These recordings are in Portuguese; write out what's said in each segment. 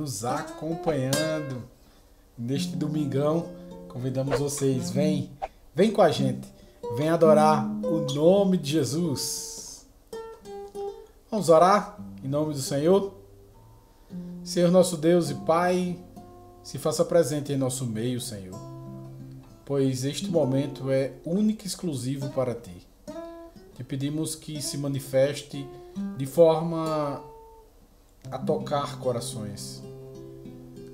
nos acompanhando neste domingão. Convidamos vocês, vem com a gente, vem adorar o nome de Jesus. Vamos orar em nome do Senhor. Senhor nosso Deus e Pai, se faça presente em nosso meio, Senhor, pois este momento é único e exclusivo para Ti. Te pedimos que se manifeste de forma a tocar corações,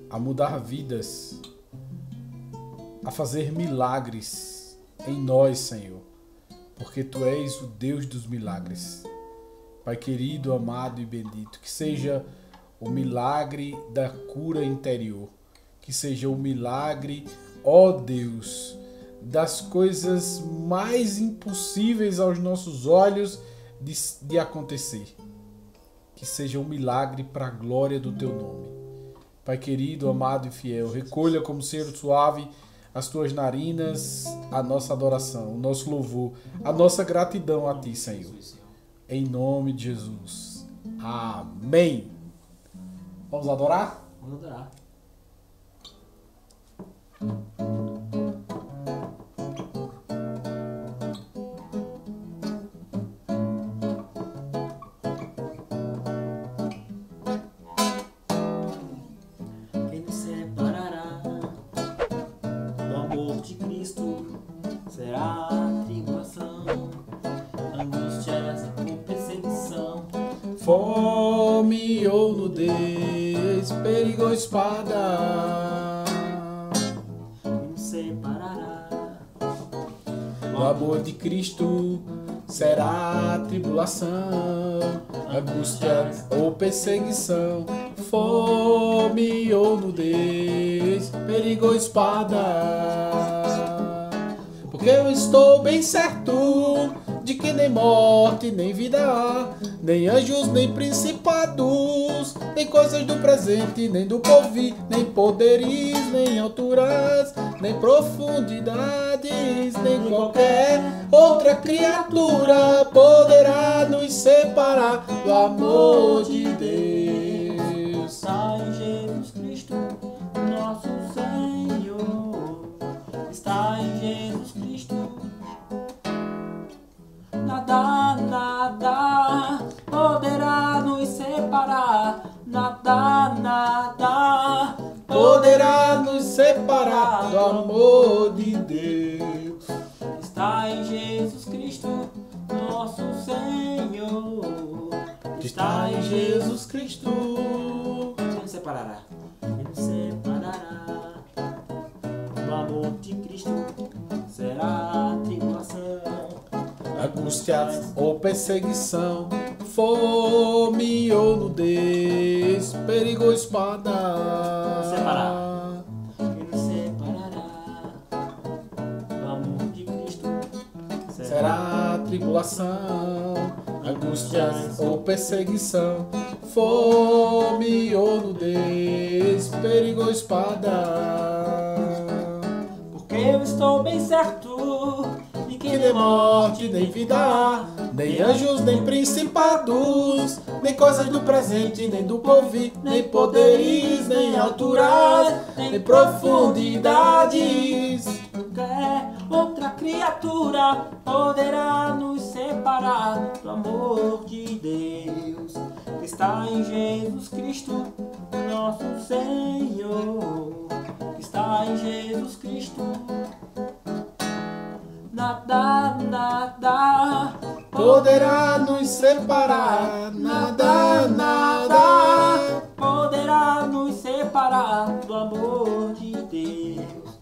a mudar vidas, a fazer milagres em nós, Senhor, porque Tu és o Deus dos milagres. Pai querido, amado e bendito, que seja o milagre da cura interior, que seja o milagre, ó Deus, das coisas mais impossíveis aos nossos olhos de acontecer. Que seja um milagre para a glória do Teu nome. Pai querido, amado e fiel, recolha como cheiro suave as Tuas narinas, a nossa adoração, o nosso louvor, a nossa gratidão a Ti, Senhor. Em nome de Jesus. Amém. Vamos adorar? Vamos adorar. Quem nos separará do amor de Cristo? Será a tribulação, angústias ou perseguição, fome ou nudez, perigo ou espada. quem nos separará Do amor de Cristo será a tribulação, angústia ou perseguição, fome ou nudez, perigo ou espada. Porque eu estou bem certo de que nem morte, nem vida há, nem anjos, nem principados, nem coisas do presente, nem do porvir, nem poderes, nem alturas, nem profundidades, nem qualquer outra criatura poderá nos separar do amor de Deus. está em Jesus Cristo, nosso Senhor. Está em Jesus Cristo. Nada, nada poderá nos separar. Nada, nada Poderá nos separar do amor de Deus. Está em Jesus Cristo, nosso Senhor. Está em Jesus Cristo. Quem nos separará? Quem nos separará do amor de Cristo? Será a tribulação, Angústia ou perseguição, fome ou nudez, perigo ou espada. Separar. Quem nos separará do amor de Cristo? Será tribulação, angústia ou perseguição, fome ou nudez, perigo ou espada. Porque eu estou bem certo de Que nem morte, nem vida há, nem anjos, nem principados, nem coisas do presente, nem do porvir, nem poderes, nem alturas, nem profundidades. qualquer outra criatura poderá nos separar do amor de Deus que está em Jesus Cristo, nosso Senhor. Que está em Jesus Cristo. Nada, nada Poderá nos separar, nada, nada. poderá nos separar do amor de Deus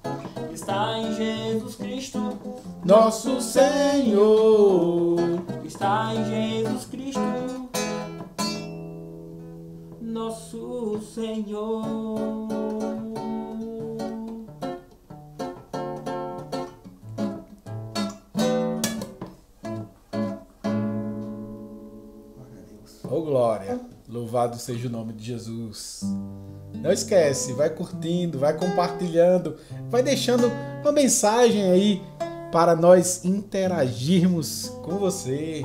que está em Jesus Cristo, Nosso Senhor. que está em Jesus Cristo, nosso Senhor. Oh glória, louvado seja o nome de Jesus. Não esquece, vai curtindo, vai compartilhando, vai deixando uma mensagem aí para nós interagirmos com você.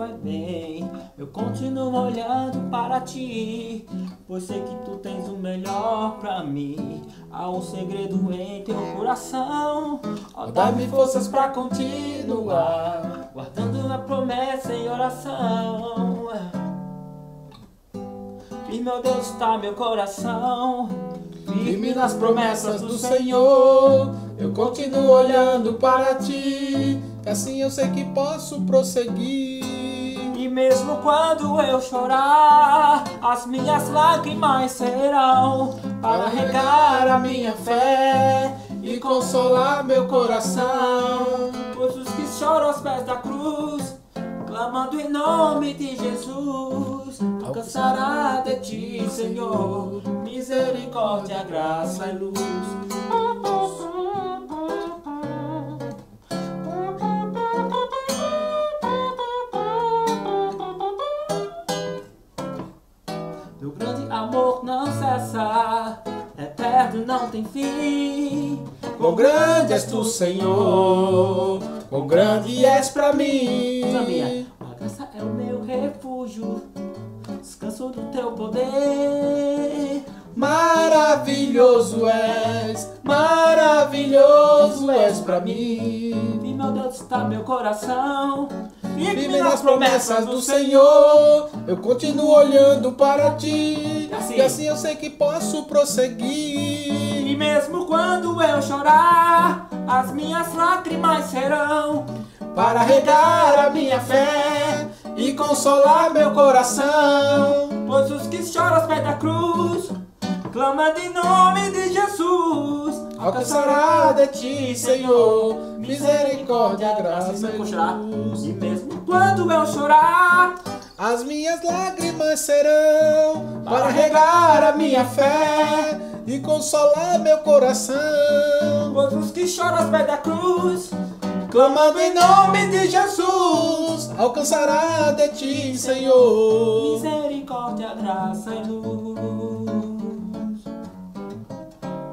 faz bem. Eu continuo olhando para ti, pois sei que tu tens o melhor pra mim. Há um segredo em teu coração, ó, dá-me forças pra continuar, guardando a promessa em oração. E meu Deus está meu coração, firme nas promessas do Senhor. Eu continuo olhando para ti, assim eu sei que posso prosseguir. E mesmo quando eu chorar, as minhas lágrimas serão para regar a minha fé E consolar meu coração. Pois os que choram aos pés da cruz, clamando em nome de Jesus, alcançará de ti, Senhor, misericórdia, graça e luz. Teu grande amor não cessa, eterno não tem fim. Quão grande és tu, Senhor, quão grande és pra mim. A graça é o meu refúgio, descanso do teu poder. Maravilhoso és pra mim. E meu Deus está meu coração, Firme nas promessas do Senhor, eu continuo olhando para ti, e assim eu sei que posso prosseguir. E mesmo quando eu chorar, as minhas lágrimas serão para regar a minha fé e consolar meu coração. Pois os que choram aos pés da cruz, clamando em nome de Jesus, alcançará de ti, Senhor, misericórdia, graça e luz. E mesmo quando eu chorar, as minhas lágrimas serão para regar a minha fé e consolar meu coração. Pois os que choram aos pés da cruz, clamando em nome de Jesus, alcançará de ti, Senhor, misericórdia, graça e luz.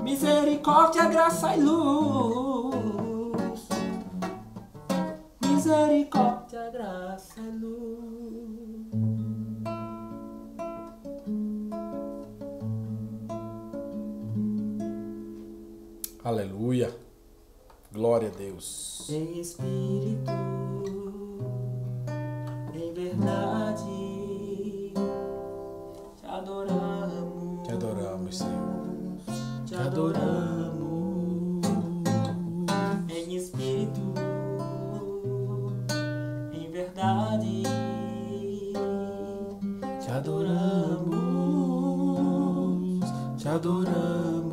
Misericórdia, graça e luz. Misericórdia, graça e luz. Aleluia. Glória a Deus. Em espírito, em verdade, te adoramos. Te adoramos, Senhor. Te adoramos. Em espírito, em verdade, te adoramos. Te adoramos.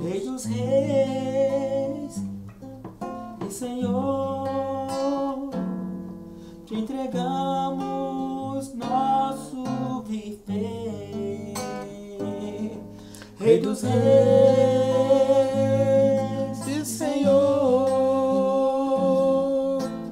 Rei dos reis e Senhor, te entregamos nosso viver. Rei dos reis e Senhor,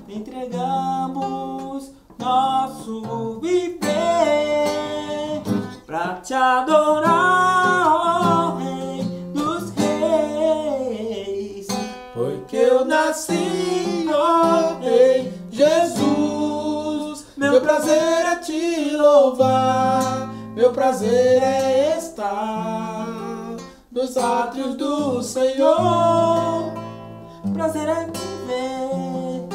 te entregamos nosso viver pra te adorar, ó Rei dos reis. Porque eu nasci, ó Rei Jesus, meu prazer é te louvar, meu prazer é estar nos átrios do Senhor. Prazer é viver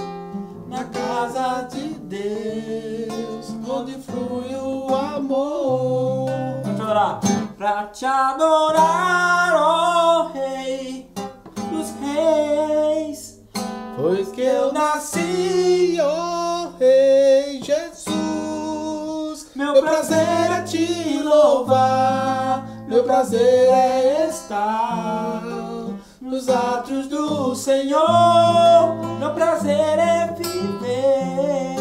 Na casa de Deus, onde flui o amor. pra te adorar, ó Rei dos reis. Pois que eu nasci, ó Rei Jesus, meu prazer é te louvar, meu prazer é estar nos átrios do Senhor. Meu prazer é viver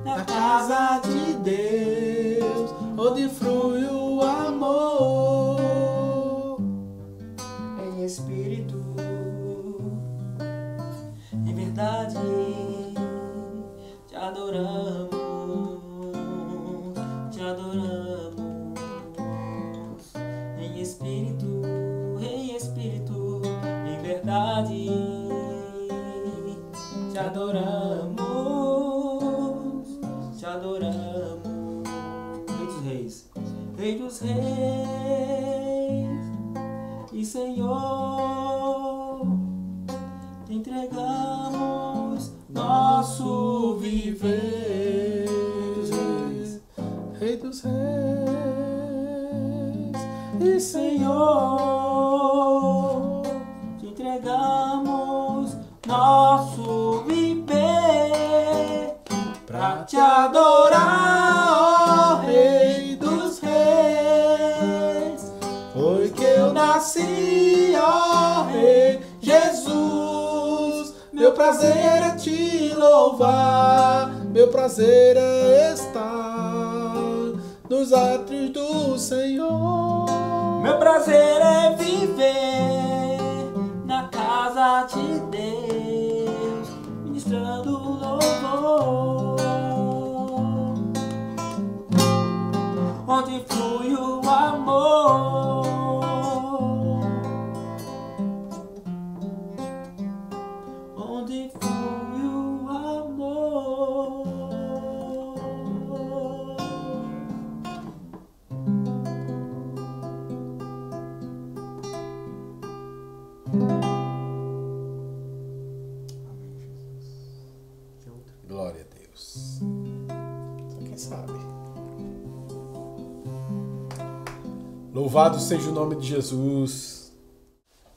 Na casa de Deus, onde flui o amor. em espírito, em verdade, te adoramos, te adoramos. Em espírito, em verdade, te adoramos. Rei dos reis e Senhor, te entregamos nosso viver. Rei dos reis e Senhor, te entregamos nosso viver pra te adorar, ó Rei dos Reis. Foi que eu nasci, ó Rei Jesus. Meu prazer é te louvar, meu prazer é estar nos átrios do Senhor. Meu prazer é viver na casa de Deus, ministrando louvor, onde flui o amor, onde flui o amor. Glória a Deus. Só quem sabe. Louvado seja o nome de Jesus.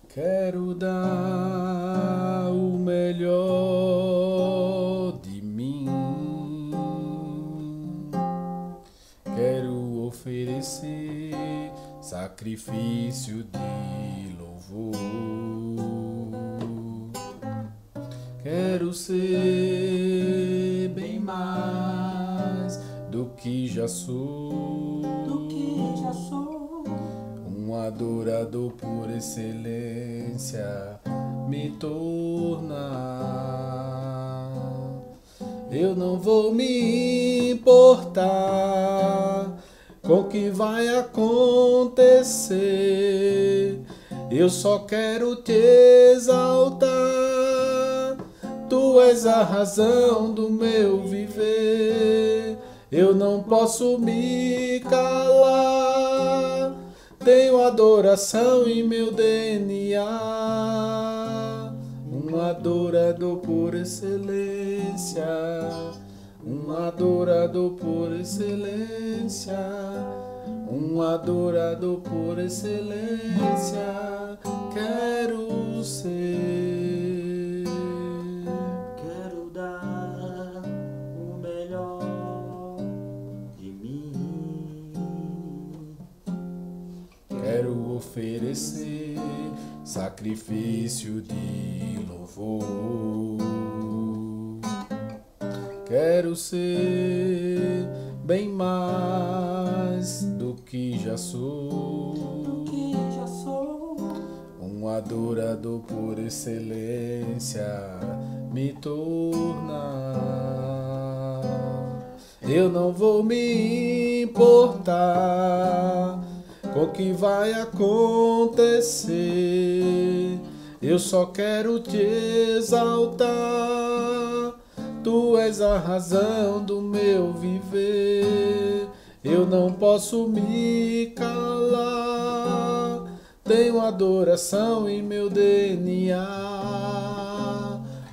Quero dar o melhor de mim. Quero oferecer sacrifício de louvor. Quero ser bem mais do que já sou. Um adorador por excelência me tornar. Eu não vou me importar com o que vai acontecer. Eu só quero te exaltar. Tu és a razão do meu viver. Eu não posso me calar. Tenho adoração em meu DNA. Um adorador por excelência. Um adorador por excelência. Um adorador por excelência. Quero ser. Quero dar o melhor de mim. Quero oferecer sacrifício de louvor. Quero ser bem mais do que já sou. Um adorador por excelência me tornar. Eu não vou me importar com o que vai acontecer. Eu só quero te exaltar. Tu és a razão do meu viver. Eu não posso me calar. Tenho adoração em meu DNA.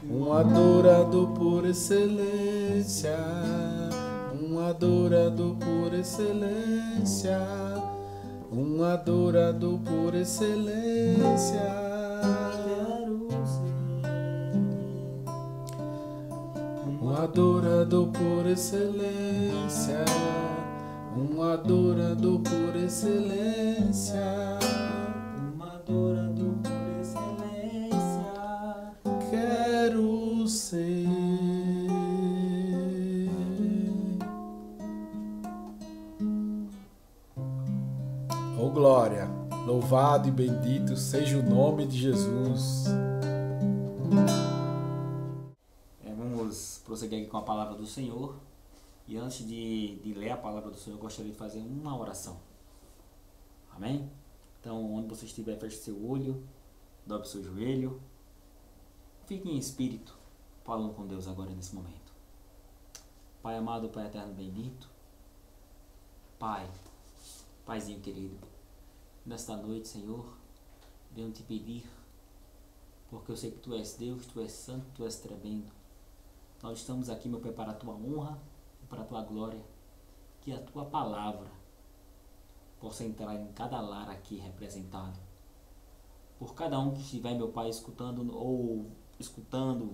Um adorador por excelência. Um adorador por excelência. Um adorador por excelência. Quero ser um adorador por excelência. Um adorador por excelência. um adorador por excelência. Quero ser. Oh glória, louvado e bendito seja o nome de Jesus. Vamos prosseguir aqui com a palavra do Senhor. E antes de ler a palavra do Senhor, eu gostaria de fazer uma oração. Amém? Então, onde você estiver, feche seu olho, dobre seu joelho. Fique em espírito, falando com Deus agora nesse momento. Pai amado, Pai eterno bendito. Pai, Paizinho querido, nesta noite, Senhor, venho te pedir, porque eu sei que Tu és Deus, Tu és santo, Tu és tremendo. Nós estamos aqui, meu Pai, para a Tua honra e para a Tua glória, que a Tua palavra possa entrar em cada lar aqui representado. Por cada um que estiver, meu Pai, escutando,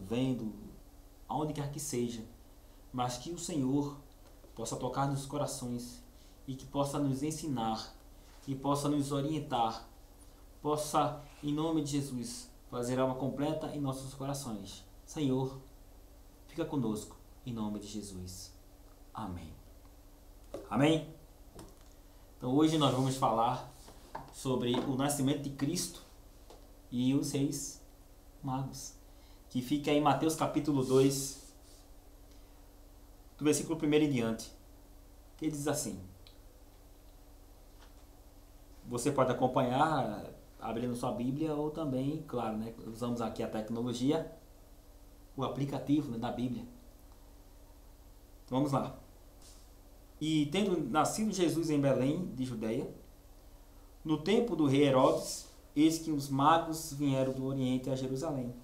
vendo, aonde quer que seja, mas que o Senhor possa tocar nos corações e que possa nos ensinar e possa nos orientar, possa, em nome de Jesus, fazer alma completa em nossos corações. Senhor, fica conosco, em nome de Jesus. Amém. Amém? Então hoje nós vamos falar sobre o nascimento de Cristo e os reis magos, que fica em Mateus capítulo 2, do versículo 1 em diante, que diz assim. Você pode acompanhar abrindo sua Bíblia ou também, claro, né, usamos aqui a tecnologia, o aplicativo, né, da Bíblia. Vamos lá. E tendo nascido Jesus em Belém de Judeia, no tempo do rei Herodes, eis que os magos vieram do Oriente a Jerusalém,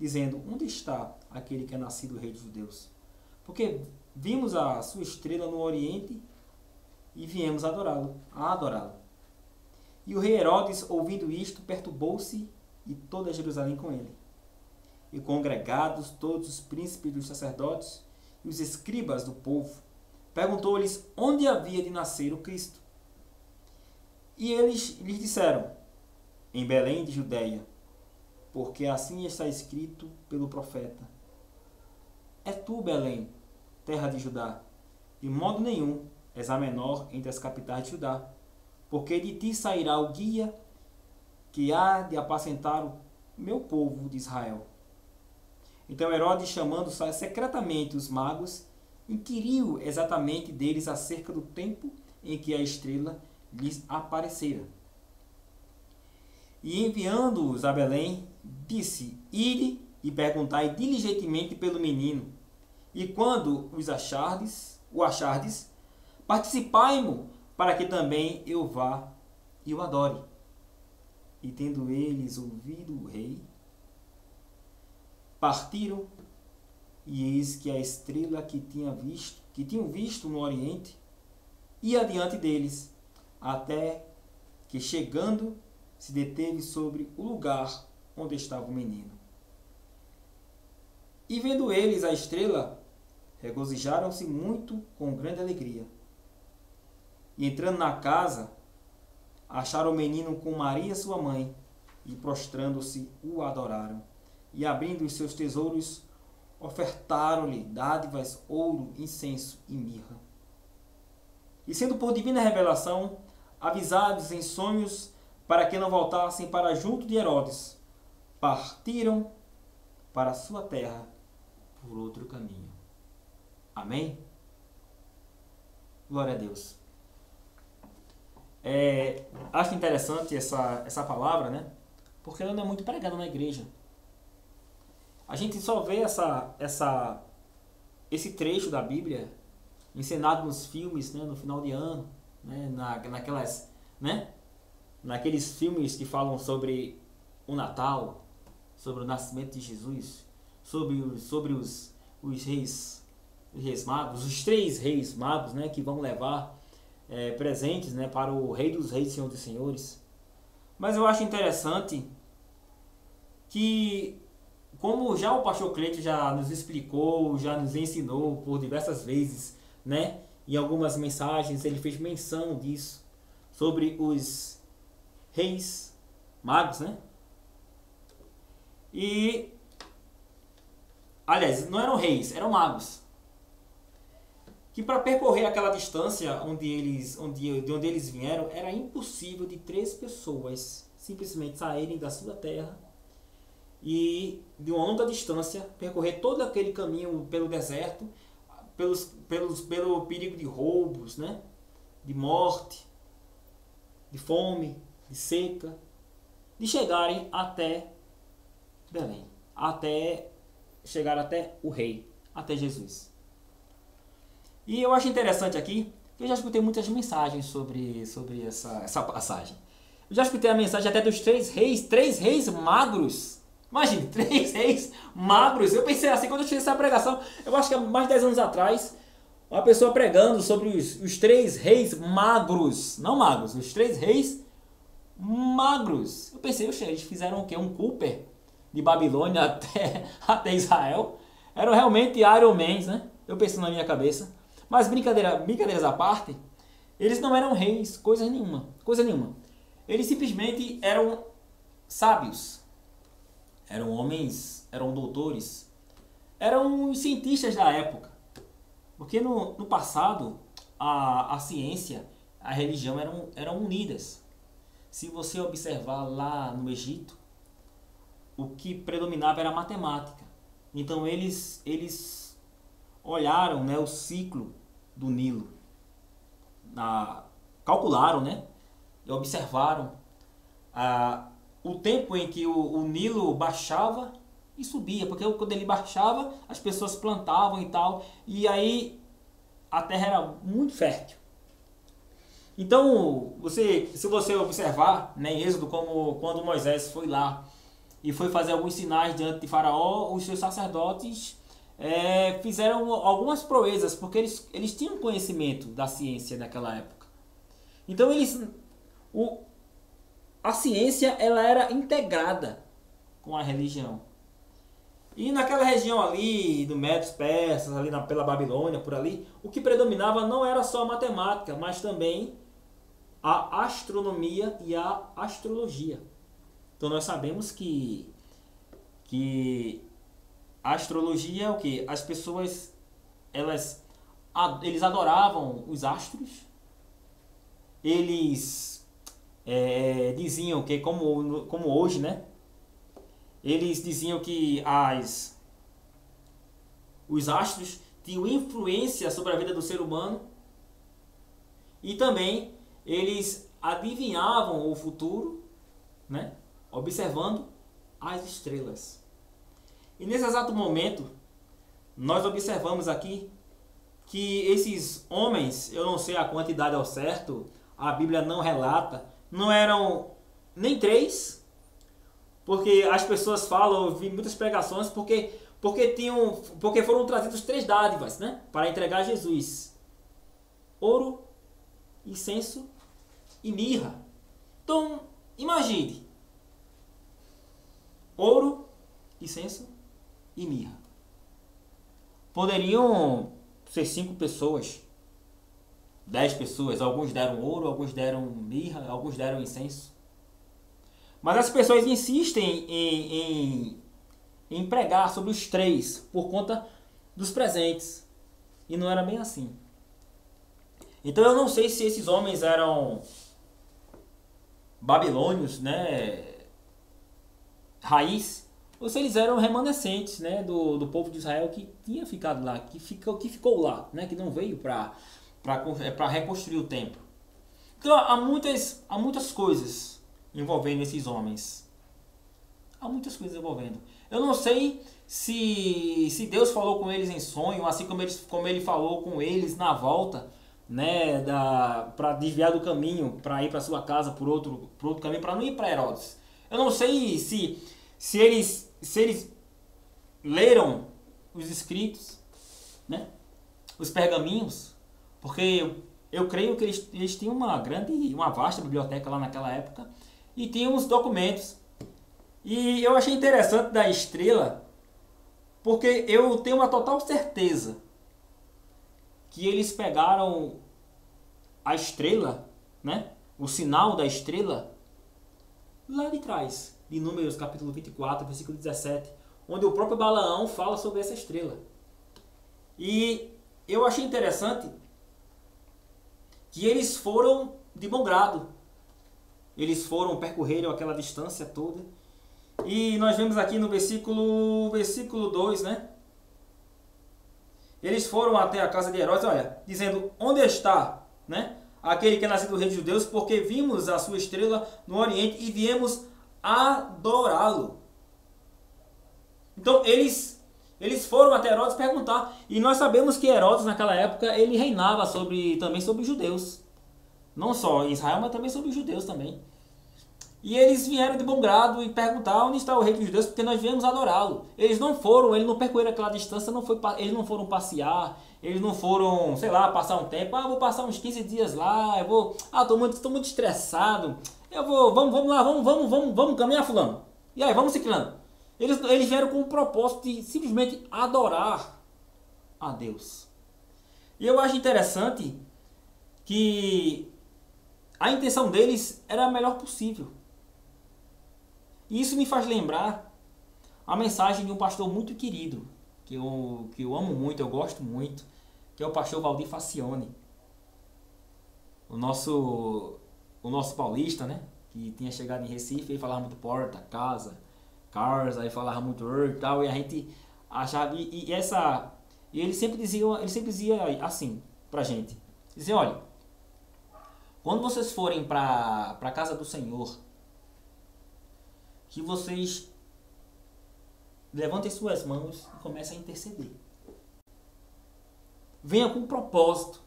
dizendo: onde está aquele que é nascido rei dos judeus? Porque vimos a sua estrela no Oriente e viemos adorá-lo. E o rei Herodes, ouvindo isto, perturbou-se e toda Jerusalém com ele. E congregados todos os príncipes dos sacerdotes e os escribas do povo, perguntou-lhes onde havia de nascer o Cristo. E eles lhes disseram: em Belém de Judeia, porque assim está escrito pelo profeta: é tu, Belém, terra de Judá, de modo nenhum és a menor entre as capitais de Judá, porque de ti sairá o guia que há de apacentar o meu povo de Israel. Então Herodes, chamando secretamente os magos, inquiriu exatamente deles acerca do tempo em que a estrela lhes aparecera. E enviando-os a Belém, disse: ide e perguntai diligentemente pelo menino, e quando o achardes, participai-mo, para que também eu vá e o adore. E tendo eles ouvido o rei, partiram, e eis que a estrela que tinham visto no Oriente, ia adiante deles, até que, chegando, se deteve sobre o lugar onde estava o menino. E vendo eles a estrela, regozijaram-se muito com grande alegria. E entrando na casa, acharam o menino com Maria sua mãe, e prostrando-se o adoraram. E abrindo os seus tesouros, ofertaram-lhe dádivas, ouro, incenso e mirra. E sendo por divina revelação avisados em sonhos para que não voltassem para junto de Herodes, partiram para a sua terra por outro caminho. Amém? Glória a Deus. Acho interessante essa palavra, né? Porque ela não é muito pregada na igreja. A gente só vê esse trecho da Bíblia encenado nos filmes, né, no final de ano, né, naqueles filmes que falam sobre o Natal, sobre o nascimento de Jesus, sobre os reis magos, os 3 reis magos, né, que vão levar presentes, né, para o Rei dos Reis e Senhor dos Senhores. Mas eu acho interessante que, como já o pastor Cleito já nos explicou, já nos ensinou por diversas vezes, né, em algumas mensagens ele fez menção disso, sobre os reis magos, né? E, aliás, não eram reis, eram magos. Que para percorrer aquela distância de onde eles vieram, era impossível de 3 pessoas simplesmente saírem da sua terra e de uma longa distância percorrer todo aquele caminho pelo deserto, pelo perigo de roubos, né? De morte, de fome, de seca, de chegarem até Belém, até chegar até o rei, até Jesus. E eu acho interessante aqui Eu já escutei muitas mensagens sobre essa passagem. Eu já escutei a mensagem até dos três reis magros. Imagine, 3 reis magros. Eu pensei assim, quando eu fiz essa pregação, eu acho que há mais de 10 anos atrás, uma pessoa pregando sobre os 3 reis magros. Não magros, os 3 reis magros. Eu pensei, eles fizeram o quê? Um Cooper de Babilônia até Israel. Eram realmente Iron Mans, né? Eu pensei na minha cabeça. Mas brincadeiras à parte, eles não eram reis, coisa nenhuma. Eles simplesmente eram sábios. Eram homens, eram doutores. Eram cientistas da época. Porque no passado, a ciência, a religião eram unidas. Se você observar lá no Egito, o que predominava era a matemática. Então eles olharam, né, o ciclo do Nilo, calcularam, né, e observaram o tempo em que o Nilo baixava e subia, porque quando ele baixava as pessoas plantavam e tal, e aí a terra era muito fértil. Então, se você observar, né, em Êxodo, como quando Moisés foi lá e foi fazer alguns sinais diante de Faraó, os seus sacerdotes fizeram algumas proezas, porque eles tinham conhecimento da ciência naquela época. Então, a ciência ela era integrada com a religião. E naquela região ali, do Médios Persas, ali pela Babilônia, por ali, o que predominava não era só a matemática, mas também a astronomia e a astrologia. Então nós sabemos que a astrologia é o que? As pessoas, eles adoravam os astros, eles diziam que, como hoje, né? Eles diziam que os astros tinham influência sobre a vida do ser humano e também eles adivinhavam o futuro, né, observando as estrelas. E nesse exato momento, nós observamos aqui que esses homens, eu não sei a quantidade ao certo, a Bíblia não relata, não eram nem 3, porque as pessoas falam, eu vi muitas pregações, porque foram trazidos 3 dádivas, né, para entregar a Jesus: ouro, incenso e mirra. Então, imagine: ouro, incenso e mirra. Poderiam ser 5 pessoas, 10 pessoas. Alguns deram ouro, alguns deram mirra, alguns deram incenso. Mas as pessoas insistem em pregar sobre os 3 por conta dos presentes. E não era bem assim. Então eu não sei se esses homens eram babilônios, né, raiz, ou se eles eram remanescentes, né, do povo de Israel que tinha ficado lá, que ficou lá, né, que não veio para reconstruir o templo. Então há muitas coisas envolvendo esses homens. Há muitas coisas envolvendo. Eu não sei se Deus falou com eles em sonho, assim como ele falou com eles na volta, né, para desviar do caminho, para ir para sua casa por outro caminho, para não ir para Herodes. Eu não sei se eles leram os escritos, né, os pergaminhos, porque eu creio que eles tinham uma vasta biblioteca lá naquela época e tinham os documentos. E eu achei interessante da estrela, porque eu tenho uma total certeza que eles pegaram a estrela, né, o sinal da estrela, lá de trás, de Números capítulo 24, versículo 17, onde o próprio Balaão fala sobre essa estrela. E eu achei interessante que eles foram de bom grado. Eles percorreram aquela distância toda. E nós vemos aqui no versículo 2, né? Eles foram até a casa de Herodes, olha, dizendo: onde está, né, aquele que é nascido rei dos judeus? Porque vimos a sua estrela no Oriente e viemos adorá-lo. Então eles Eles foram até Herodes perguntar. E nós sabemos que Herodes, naquela época, ele reinava também sobre os judeus. Não só em Israel, mas também sobre os judeus também. E eles vieram de bom grado e perguntar onde está o rei dos judeus, porque nós viemos adorá-lo. Eles não percorreram aquela distância, eles não foram passear, eles não foram, sei lá, passar um tempo. Vou passar uns 15 dias lá, tô muito estressado. Vamos caminhar, fulano. E aí, vamos ciclano. Eles vieram com o propósito de simplesmente adorar a Deus. E eu acho interessante que a intenção deles era a melhor possível. E isso me faz lembrar a mensagem de um pastor muito querido, que eu amo muito, eu gosto muito, que é o pastor Valdir Facione. O nosso paulista, né? Que tinha chegado em Recife e falava muito porta, casa, cars, aí falava muito e tal, e a gente achava, e ele sempre dizia assim pra gente, dizia, olha, quando vocês forem para a casa do Senhor, que vocês levantem suas mãos e comecem a interceder. Venha com propósito.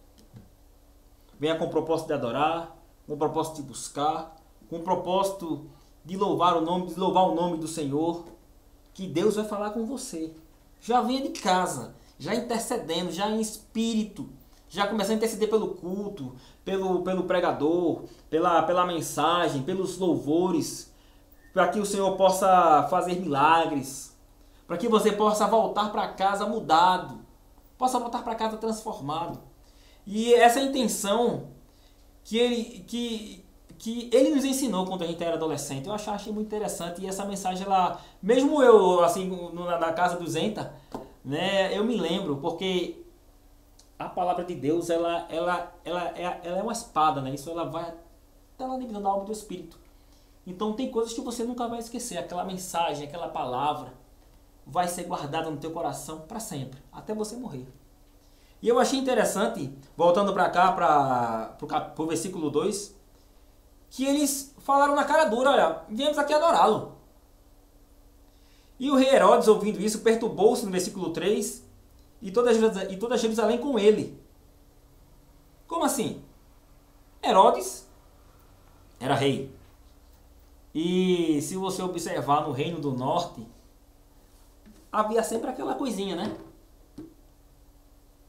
Venha com o propósito de adorar, com o propósito de buscar, com o propósito de louvar o nome do Senhor, que Deus vai falar com você. Já venha de casa, já intercedendo, já em espírito, já começando a interceder pelo culto, pelo pregador, pela mensagem, pelos louvores, para que o Senhor possa fazer milagres, para que você possa voltar para casa mudado, possa voltar para casa transformado. E essa é a intenção que ele nos ensinou quando a gente era adolescente. Eu achei muito interessante, e essa mensagem, mesmo eu assim na casa do Zenta, né, eu me lembro, porque a palavra de Deus ela é uma espada, né? Isso ela vai até lá dentro da alma do Espírito. Então tem coisas que você nunca vai esquecer. Aquela mensagem, aquela palavra vai ser guardada no teu coração para sempre, até você morrer. E eu achei interessante, voltando para cá, para o versículo 2, que eles falaram na cara dura, olha, viemos aqui adorá-lo. E o rei Herodes, ouvindo isso, perturbou-se no versículo 3, e toda Jerusalém com ele. Como assim? Herodes era rei. E se você observar no Reino do Norte, havia sempre aquela coisinha, né?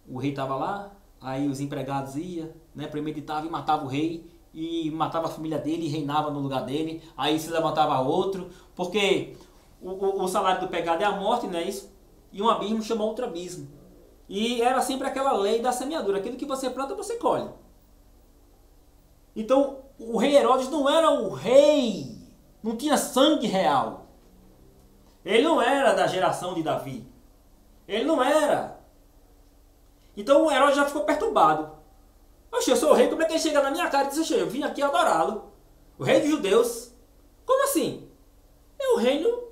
O rei estava lá, aí os empregados iam, né, premeditavam e matavam o rei, e matava a família dele e reinava no lugar dele, aí se levantava outro, porque o salário do pecado é a morte, não é isso? E um abismo chama outro abismo. E era sempre aquela lei da semeadura, aquilo que você planta, você colhe. Então, o rei Herodes não era o rei, não tinha sangue real. Ele não era da geração de Davi. Ele não era. Então o Herodes já ficou perturbado. Oxe, eu sou o rei, como é que ele chega na minha cara e diz, oxe, eu vim aqui adorá-lo. O rei dos judeus. Como assim? Eu reino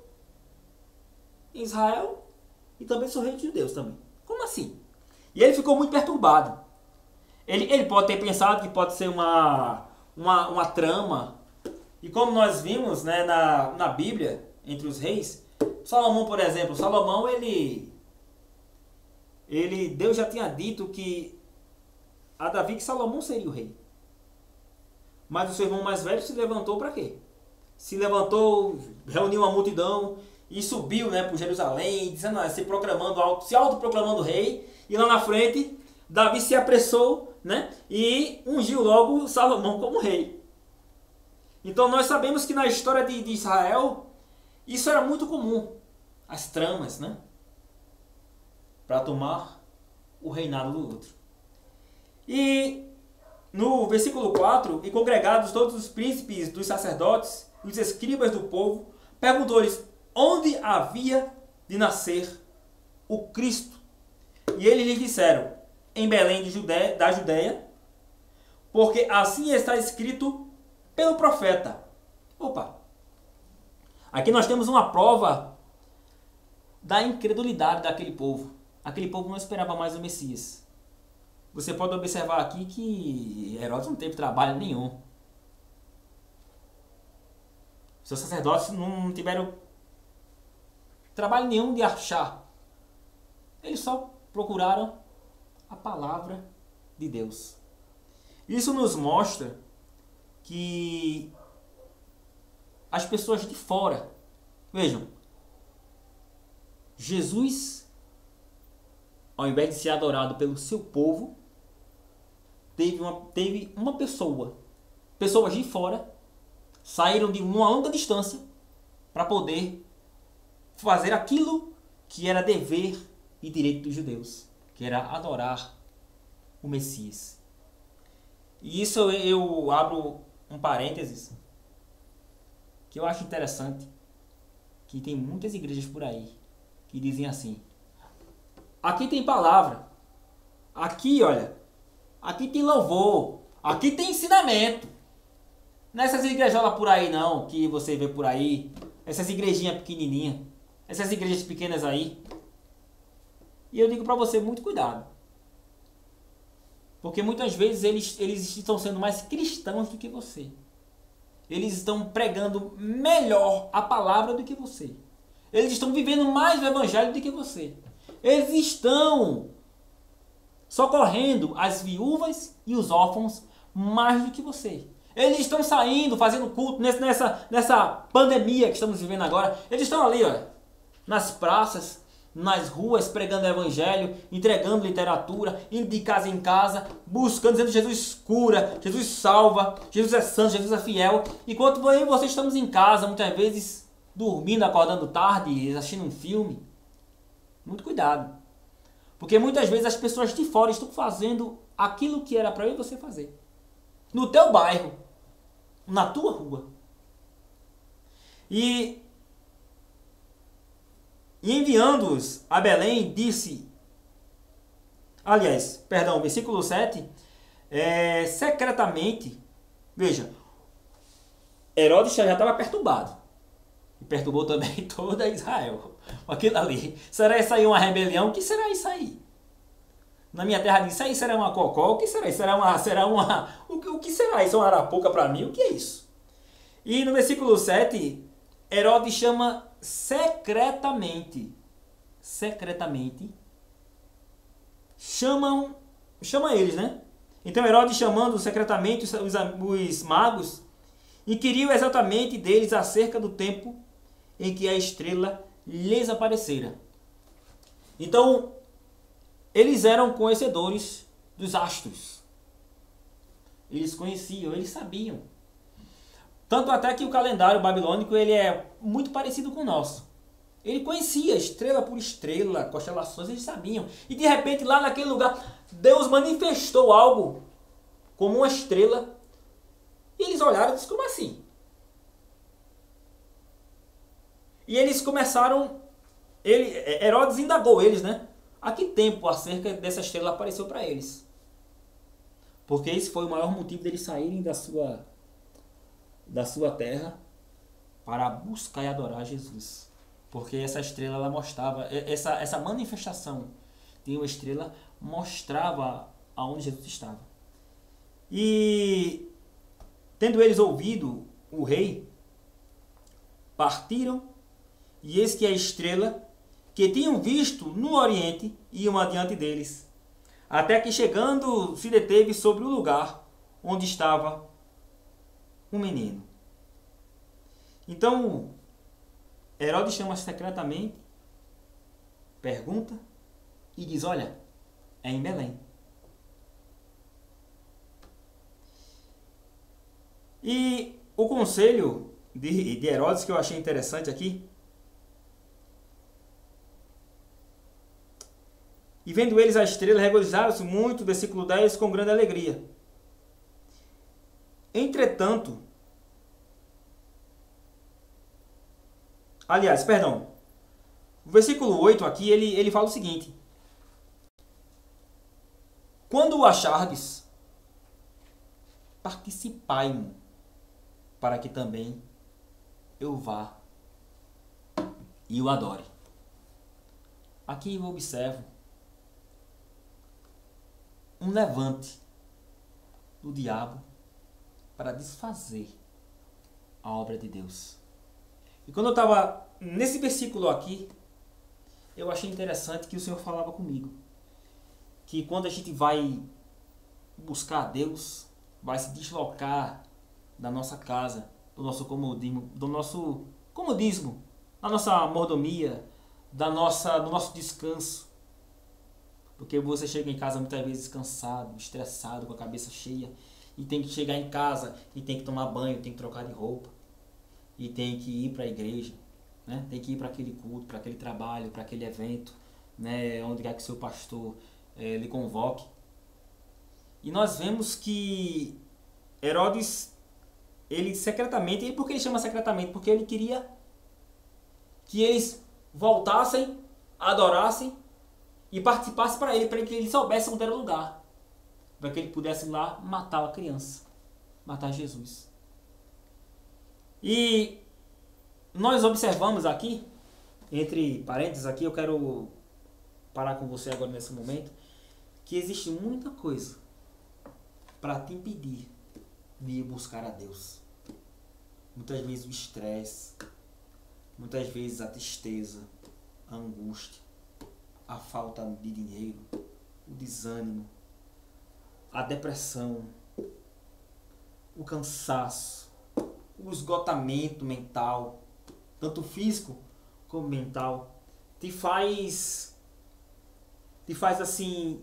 em Israel e também sou rei dos judeus também. Como assim? E ele ficou muito perturbado. Ele pode ter pensado que pode ser uma trama. E como nós vimos, né, na Bíblia, entre os reis, Salomão, por exemplo, Deus já tinha dito que a Davi que Salomão seria o rei. Mas o seu irmão mais velho se levantou para quê? Se levantou, reuniu uma multidão e subiu, né, por Jerusalém, dizendo, se autoproclamando rei. E lá na frente, Davi se apressou, né, e ungiu logo Salomão como rei. Então nós sabemos que na história de Israel, isso era muito comum. As tramas, né, para tomar o reinado do outro. E no versículo 4, e congregados todos os príncipes dos sacerdotes e os escribas do povo, perguntou-lhes onde havia de nascer o Cristo. E eles lhes disseram, em Belém da Judéia, porque assim está escrito pelo profeta. Opa! Aqui nós temos uma prova da incredulidade daquele povo. Aquele povo não esperava mais o Messias. Você pode observar aqui que Herodes não teve trabalho nenhum. Seus sacerdotes não tiveram trabalho nenhum de achar Eles só procuraram a palavra de Deus. Isso nos mostra que as pessoas de fora, vejam, Jesus, ao invés de ser adorado pelo seu povo, teve uma pessoas de fora saíram de uma longa distância para poder fazer aquilo que era dever e direito dos judeus, que era adorar o Messias. E isso eu abro um parênteses, que eu acho interessante, que tem muitas igrejas por aí que dizem assim: aqui tem palavra, aqui olha, aqui tem louvor, aqui tem ensinamento. Nessas igrejolas por aí não, que você vê por aí, essas igrejinhas pequenininhas, essas igrejas pequenas aí. E eu digo para você, muito cuidado. Porque muitas vezes eles estão sendo mais cristãos do que você. Eles estão pregando melhor a palavra do que você. Eles estão vivendo mais o evangelho do que você. Eles estão socorrendo as viúvas e os órfãos mais do que você. Eles estão saindo, fazendo culto nessa pandemia que estamos vivendo agora. Eles estão ali, ó, nas praças, nas ruas, pregando o evangelho, entregando literatura, indo de casa em casa, buscando, dizendo Jesus cura, Jesus salva, Jesus é santo, Jesus é fiel. Enquanto eu e você estamos em casa, muitas vezes dormindo, acordando tarde, assistindo um filme. Muito cuidado. Porque muitas vezes as pessoas de fora estão fazendo aquilo que era para eu e você fazer. No teu bairro, na tua rua. E enviando-os a Belém, disse... Aliás, perdão, versículo 7. Secretamente... Veja, Herodes já estava perturbado. E perturbou também toda Israel. Aquilo ali. Será isso aí uma rebelião? O que será isso aí? Na minha terra diz, isso aí será uma cocó? O que será isso? O que será isso? Uma arapuca para mim? O que é isso? E no versículo 7, Herodes chama secretamente, chama eles, né? Então Herodes, chamando secretamente os magos, inquiriu exatamente deles acerca do tempo em que a estrela lhes aparecera. Então, eles eram conhecedores dos astros. Eles conheciam, eles sabiam. Tanto até que o calendário babilônico ele é muito parecido com o nosso. Ele conhecia estrela por estrela, constelações, eles sabiam. E de repente lá naquele lugar, Deus manifestou algo como uma estrela. E eles olharam e disseram, como assim? E eles começaram, Herodes indagou eles, né? A que tempo acerca dessa estrela apareceu para eles? Porque esse foi o maior motivo deles saírem da sua terra para buscar e adorar Jesus. Porque essa estrela ela mostrava, essa manifestação de uma estrela mostrava aonde Jesus estava. E tendo eles ouvido o rei, partiram, e eis que a estrela que tinham visto no oriente iam adiante deles, até que chegando se deteve sobre o lugar onde estava um menino. Então Herodes chama secretamente, pergunta e diz, olha, é em Belém. E o conselho de Herodes que eu achei interessante aqui, e vendo eles a estrela, regozijaram-se muito, versículo 10, com grande alegria. Entretanto, o versículo 8 aqui, ele fala o seguinte: quando o achardes, participai-mo, para que também eu vá e o adore. Aqui eu observo um levante do diabo para desfazer a obra de Deus. E quando eu estava nesse versículo aqui, eu achei interessante que o Senhor falava comigo. Que quando a gente vai buscar a Deus, vai se deslocar da nossa casa, do nosso comodismo, da nossa mordomia, do nosso descanso. Porque você chega em casa muitas vezes cansado, estressado, com a cabeça cheia, e tem que chegar em casa e tem que tomar banho, tem que trocar de roupa, e tem que ir para a igreja, né? Tem que ir para aquele culto, para aquele trabalho, para aquele evento, né? Onde quer que seu pastor lhe convoque. E nós vemos que Herodes, ele secretamente, e por que ele chama secretamente? Porque ele queria que eles voltassem, adorassem e participassem para que ele soubesse onde era o lugar, para que ele pudesse ir lá matar a criança, matar Jesus. E nós observamos aqui, entre parênteses aqui, eu quero parar com você agora nesse momento, que existe muita coisa para te impedir de ir buscar a Deus. Muitas vezes o estresse, muitas vezes a tristeza, a angústia, a falta de dinheiro, o desânimo, a depressão, o cansaço, o esgotamento mental, tanto físico como mental, te faz assim,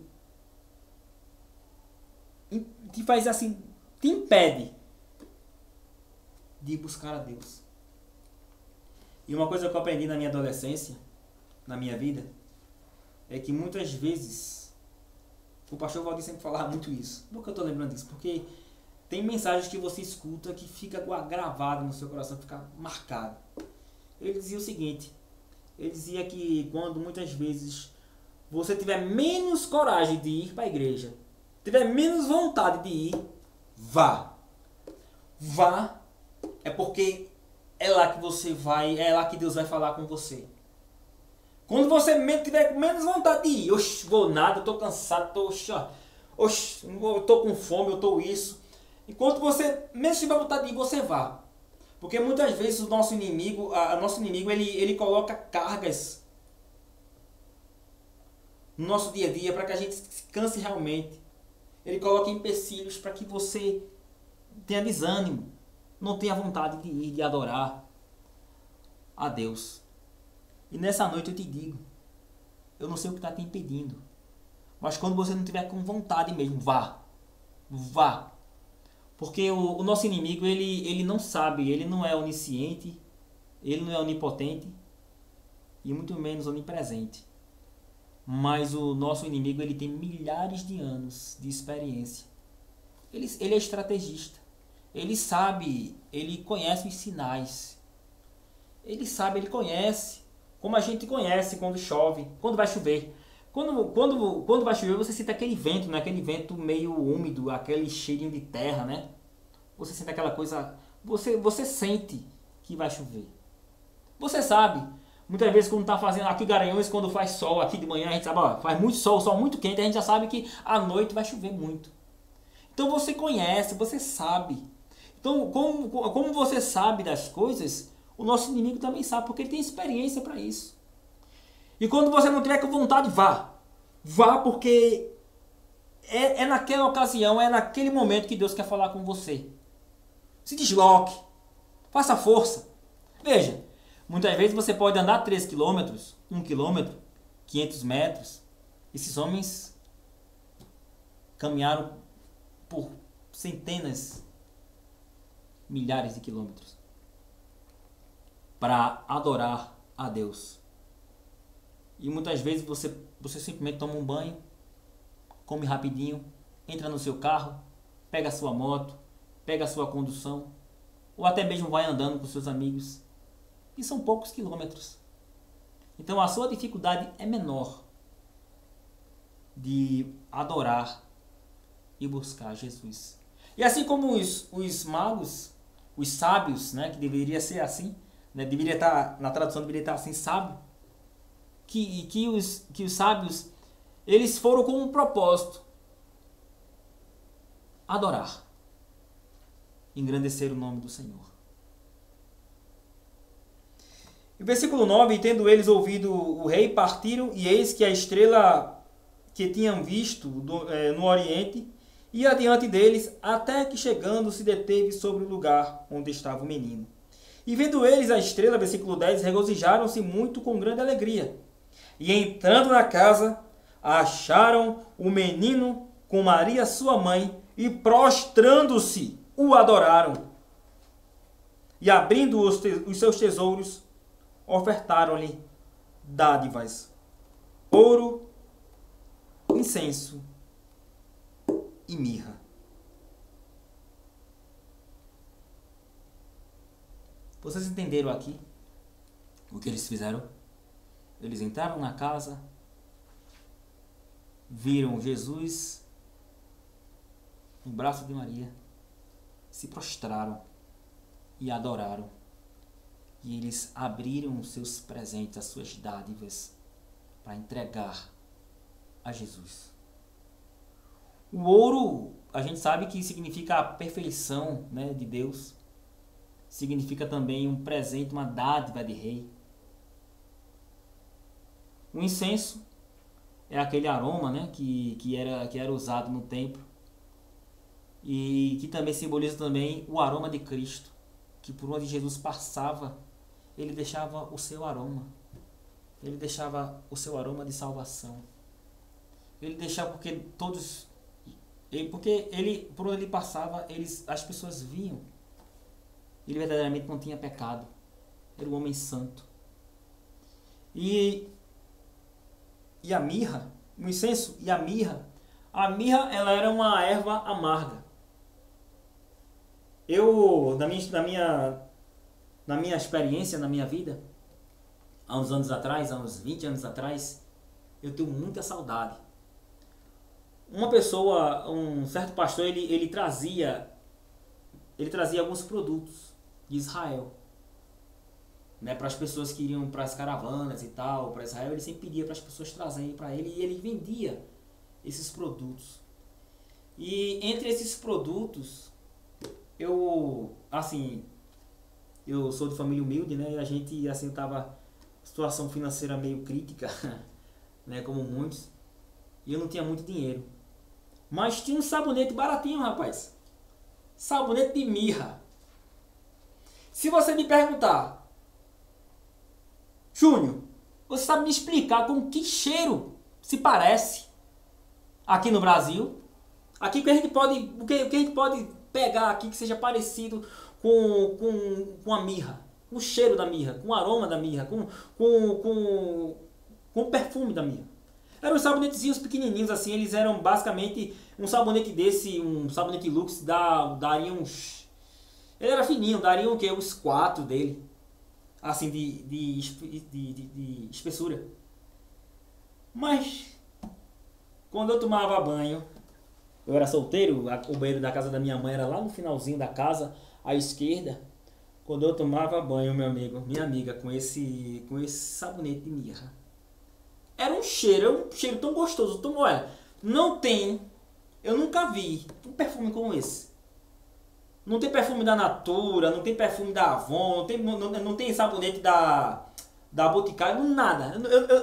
te impede de buscar a Deus. E uma coisa que eu aprendi na minha adolescência, na minha vida, é que muitas vezes, o pastor Valdir sempre falava muito isso. Por que eu estou lembrando disso? Porque tem mensagens que você escuta que fica gravado no seu coração, fica marcado. Ele dizia o seguinte, ele dizia que quando muitas vezes você tiver menos coragem de ir para a igreja, tiver menos vontade de ir, vá. Vá, é porque é lá que você vai, é lá que Deus vai falar com você. Quando você tiver menos vontade de ir, oxe, vou nada, eu tô cansado, eu tô com fome, eu tô isso. Enquanto você menos tiver vontade de ir, você vá. Porque muitas vezes o nosso inimigo, ele coloca cargas no nosso dia a dia para que a gente se canse realmente. Ele coloca empecilhos para que você tenha desânimo, não tenha vontade de ir, de adorar a Deus. E nessa noite eu te digo, eu não sei o que está te impedindo, mas quando você não tiver com vontade mesmo, vá. Vá. Porque o nosso inimigo, ele não sabe, ele não é onisciente, ele não é onipotente e muito menos onipresente. Mas o nosso inimigo, ele tem milhares de anos de experiência. Ele é estrategista. Ele sabe, ele conhece os sinais. Ele sabe, ele conhece. Como a gente conhece quando chove, quando vai chover. Quando vai chover, você sente aquele vento, né? Aquele vento meio úmido, aquele cheirinho de terra, né? Você sente aquela coisa... Você sente que vai chover. Você sabe. Muitas vezes quando está fazendo aqui em Garanhuns, quando faz sol aqui de manhã, a gente sabe, ó, faz muito sol muito quente, a gente já sabe que à noite vai chover muito. Então você conhece, você sabe. Então como você sabe das coisas, o nosso inimigo também sabe, porque ele tem experiência para isso. E quando você não tiver com vontade, vá. Vá, porque é naquela ocasião, é naquele momento que Deus quer falar com você. Se desloque. Faça força. Veja, muitas vezes você pode andar 3 km, 1 km, 500 metros. Esses homens caminharam por centenas, milhares de quilômetros para adorar a Deus. E muitas vezes você simplesmente toma um banho, come rapidinho, entra no seu carro, pega a sua moto, pega a sua condução, ou até mesmo vai andando com seus amigos. E são poucos quilômetros. Então a sua dificuldade é menor de adorar e buscar Jesus. E assim como os magos, os sábios, né, que deveria ser assim, né, deveria estar, na tradução deveria estar assim, sábio, que os sábios, eles foram com um propósito: adorar, engrandecer o nome do Senhor. E versículo 9, tendo eles ouvido o rei, partiram, e eis que a estrela que tinham visto no oriente ia adiante deles, até que chegando se deteve sobre o lugar onde estava o menino. E vendo eles a estrela, versículo 10, regozijaram-se muito com grande alegria. E entrando na casa, acharam o menino com Maria sua mãe, e prostrando-se, o adoraram. E abrindo os seus tesouros, ofertaram-lhe dádivas, ouro, incenso e mirra. Vocês entenderam aqui o que eles fizeram? Eles entraram na casa, viram Jesus no braço de Maria, se prostraram e adoraram. E eles abriram os seus presentes, as suas dádivas, para entregar a Jesus. O ouro, a gente sabe que significa a perfeição, né, de Deus. Significa também um presente, uma dádiva de rei. O incenso é aquele aroma, né, que era usado no templo. E que também simboliza também o aroma de Cristo, que por onde Jesus passava, ele deixava o seu aroma. Ele deixava o seu aroma de salvação. Ele deixava porque por onde ele passava, as pessoas viam. Ele verdadeiramente não tinha pecado. Era um homem santo. E a mirra, o incenso e a mirra ela era uma erva amarga. Eu, na minha experiência, na minha vida, há uns anos atrás, há uns 20 anos atrás, eu tenho muita saudade. Uma pessoa, um certo pastor, ele trazia alguns produtos de Israel, né, para as pessoas que iriam para as caravanas e tal, para Israel. Ele sempre pedia para as pessoas trazerem para ele, e ele vendia esses produtos. E entre esses produtos, eu sou de família humilde, né, e a gente, assim, tava situação financeira meio crítica, né, como muitos, e eu não tinha muito dinheiro. Mas tinha um sabonete baratinho, rapaz. Sabonete de mirra. Se você me perguntar, Júnior, você sabe me explicar com que cheiro se parece aqui no Brasil? Aqui o que a gente pode pegar aqui que seja parecido com a mirra, com o cheiro da mirra, com o aroma da mirra, com o perfume da mirra. Eram sabonetezinhos pequenininhos assim, eles eram basicamente um sabonete desse, um sabonete Lux, daria uns... Ele era fininho, daria o quê? Uns 4 dele, assim, de espessura. Mas, quando eu tomava banho, eu era solteiro, o banheiro da casa da minha mãe era lá no finalzinho da casa, à esquerda. Quando eu tomava banho, meu amigo, minha amiga, com esse sabonete de mirra, era um cheiro tão gostoso, olha, eu nunca vi um perfume como esse. Não tem perfume da Natura, não tem perfume da Avon, não tem sabonete da Boticário, nada.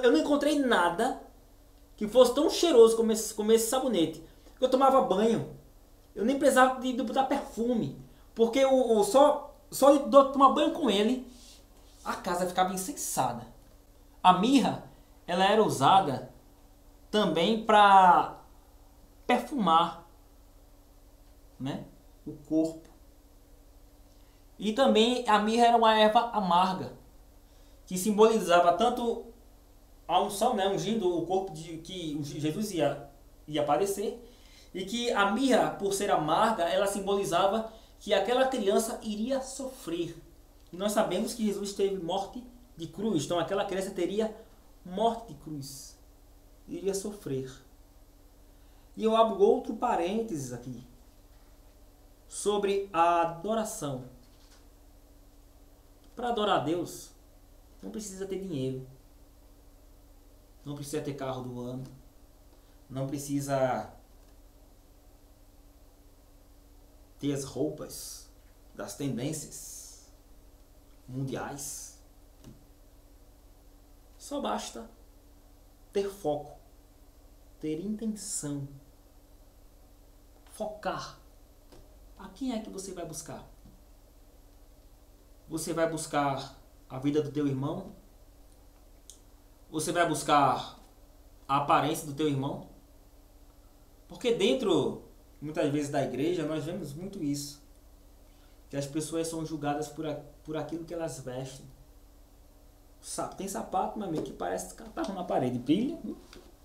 Eu não encontrei nada que fosse tão cheiroso como esse sabonete. Eu tomava banho, eu nem precisava de botar perfume, porque só de tomar banho com ele, a casa ficava incensada. A mirra, ela era usada também para perfumar, né, o corpo. E também a mirra era uma erva amarga, que simbolizava tanto a unção, né, ungindo o corpo que Jesus ia padecer, e que a mirra, por ser amarga, ela simbolizava que aquela criança iria sofrer. E nós sabemos que Jesus teve morte de cruz, então aquela criança teria morte de cruz, iria sofrer. E eu abro outro parênteses aqui, sobre a adoração. Para adorar a Deus, não precisa ter dinheiro, não precisa ter carro do ano, não precisa ter as roupas das tendências mundiais. Só basta ter foco, ter intenção, focar. A quem é que você vai buscar? Você vai buscar a vida do teu irmão? Você vai buscar a aparência do teu irmão? Porque dentro, muitas vezes, da igreja, nós vemos muito isso. Que as pessoas são julgadas por aquilo que elas vestem. Tem sapato, meu amigo, que parece catarro na parede. Brilha,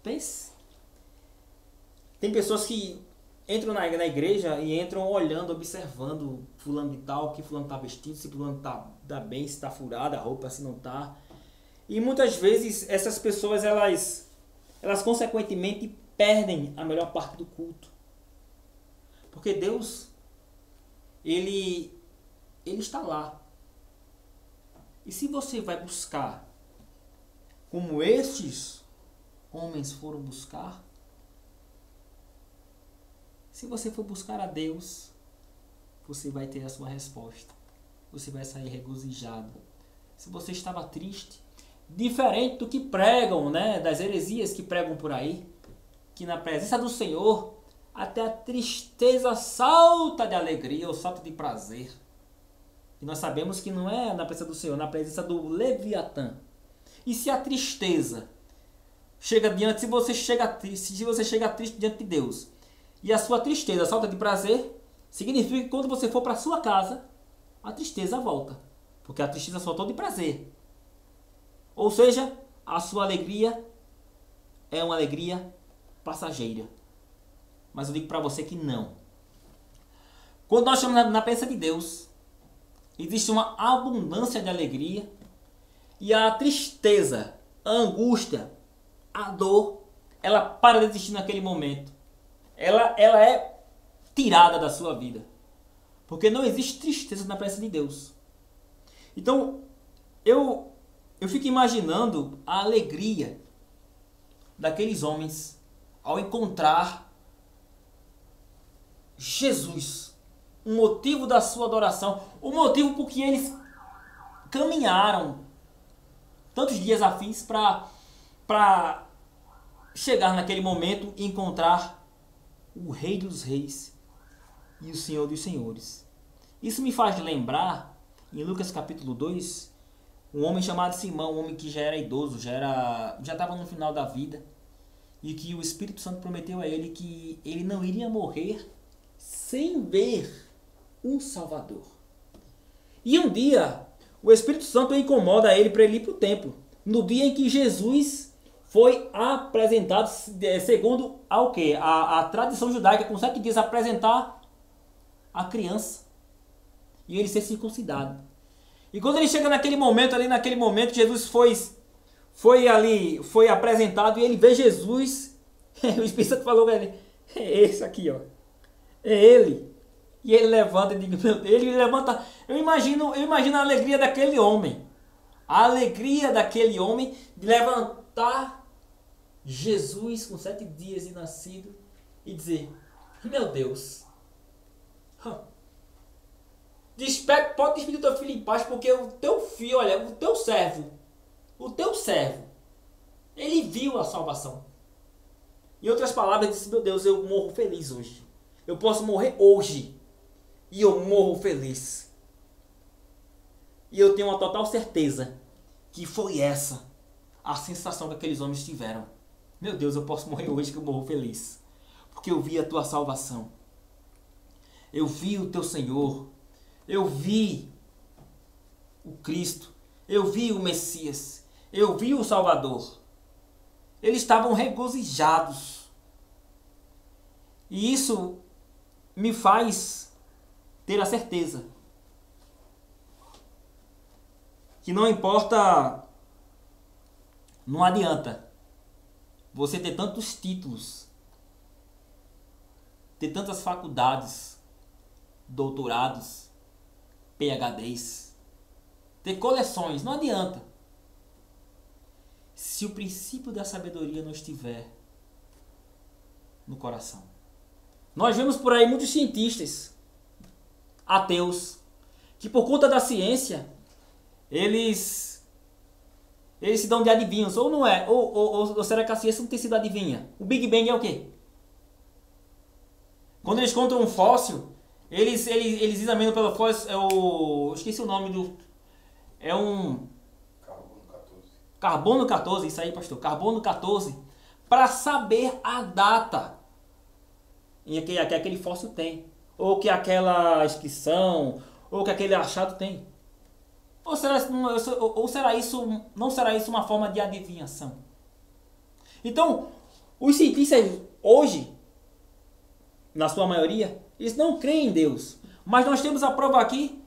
pense. Tem pessoas que entram na igreja e entram olhando, observando fulano de tal, que fulano está vestido, se fulano tá bem, se está furada a roupa, se não está. E muitas vezes essas pessoas, elas consequentemente perdem a melhor parte do culto. Porque Deus, Ele está lá. E se você vai buscar como estes homens foram buscar, se você for buscar a Deus, você vai ter a sua resposta. Você vai sair regozijado. Se você estava triste, diferente do que pregam, né, das heresias que pregam por aí, que na presença do Senhor até a tristeza salta de alegria ou salta de prazer. E nós sabemos que não é na presença do Senhor, na presença do Leviatã. E se a tristeza chega diante, se você chega triste diante de Deus, e a sua tristeza salta de prazer, significa que quando você for para sua casa, a tristeza volta. Porque a tristeza saltou de prazer. Ou seja, a sua alegria é uma alegria passageira. Mas eu digo para você que não. Quando nós estamos na presença de Deus, existe uma abundância de alegria. E a tristeza, a angústia, a dor, ela para de existir naquele momento. Ela é tirada da sua vida. Porque não existe tristeza na presença de Deus. Então, eu fico imaginando a alegria daqueles homens ao encontrar Jesus. O motivo da sua adoração. O motivo por que eles caminharam tantos dias a fins para chegar naquele momento e encontrar o Rei dos Reis e o Senhor dos Senhores. Isso me faz lembrar, em Lucas capítulo 2, um homem chamado Simão, um homem que já era idoso, já estava no final da vida, e que o Espírito Santo prometeu a ele que ele não iria morrer sem ver um Salvador. E um dia, o Espírito Santo incomoda ele para ele ir para o templo, no dia em que Jesus foi apresentado, segundo a tradição judaica, com 7 dias apresentar a criança e ele ser circuncidado. E quando ele chega naquele momento, Jesus foi apresentado e ele vê Jesus. O Espírito Santo falou para ele: é esse aqui, ó, é ele. E ele levanta e diz: meu Deus, ele levanta. Eu imagino a alegria daquele homem, de levantar Jesus com 7 dias de nascido e dizer: meu Deus, pode despedir o teu filho em paz, porque o teu filho, olha, o teu servo, ele viu a salvação. Em outras palavras, ele disse: meu Deus, eu morro feliz hoje. Eu posso morrer hoje e eu morro feliz. E eu tenho uma total certeza que foi essa a sensação que aqueles homens tiveram. Meu Deus, eu posso morrer hoje que eu morro feliz, porque eu vi a tua salvação. Eu vi o teu Senhor. Eu vi o Cristo. Eu vi o Messias. Eu vi o Salvador. Eles estavam regozijados. E isso me faz ter a certeza que não importa, não adianta você ter tantos títulos, ter tantas faculdades, doutorados, PhDs, ter coleções, não adianta, se o princípio da sabedoria não estiver no coração. Nós vemos por aí muitos cientistas ateus que, por conta da ciência, eles Eles se dão de adivinhos, ou não é? Ou será que a ciência não tem sido adivinha? O Big Bang é o quê? Quando eles encontram um fóssil, eles examinam pelo fóssil, esqueci o nome do... É um... Carbono 14, isso aí, pastor. Carbono 14, para saber a data em que aquele fóssil tem. Ou que aquela inscrição, ou que aquele achado tem. Ou será isso, não será isso uma forma de adivinhação? Então, os cientistas hoje, na sua maioria, eles não creem em Deus. Mas nós temos a prova aqui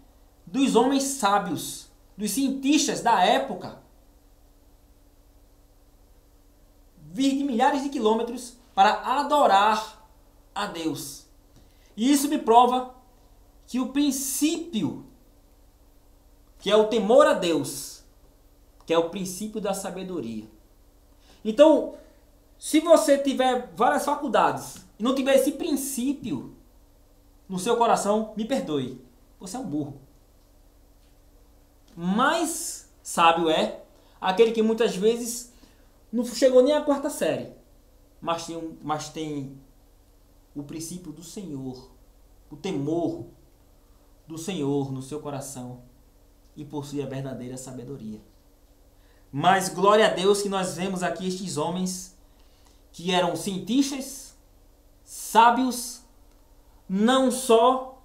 dos homens sábios, dos cientistas da época, vir de milhares de quilômetros para adorar a Deus. E isso me prova que o princípio, que é o temor a Deus, que é o princípio da sabedoria. Então, se você tiver várias faculdades e não tiver esse princípio no seu coração, me perdoe, você é um burro. Mais sábio é aquele que muitas vezes não chegou nem à quarta série, mas tem o princípio do Senhor, o temor do Senhor no seu coração e possui a verdadeira sabedoria. Mas glória a Deus que nós vemos aqui estes homens que eram cientistas, sábios, não só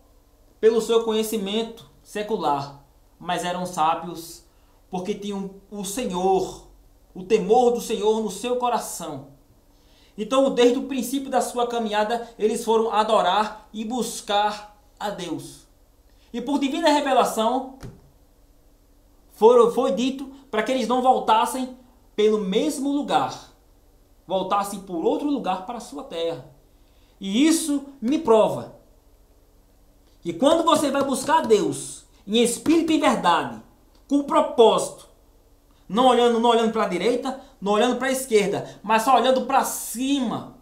pelo seu conhecimento secular, mas eram sábios porque tinham o Senhor, o temor do Senhor no seu coração. Então, desde o princípio da sua caminhada, eles foram adorar e buscar a Deus. E por divina revelação, foi dito para que eles não voltassem pelo mesmo lugar, voltassem por outro lugar para a sua terra. E isso me prova que quando você vai buscar a Deus em espírito e verdade, com propósito, não olhando para a direita, não olhando para a esquerda, mas só olhando para cima,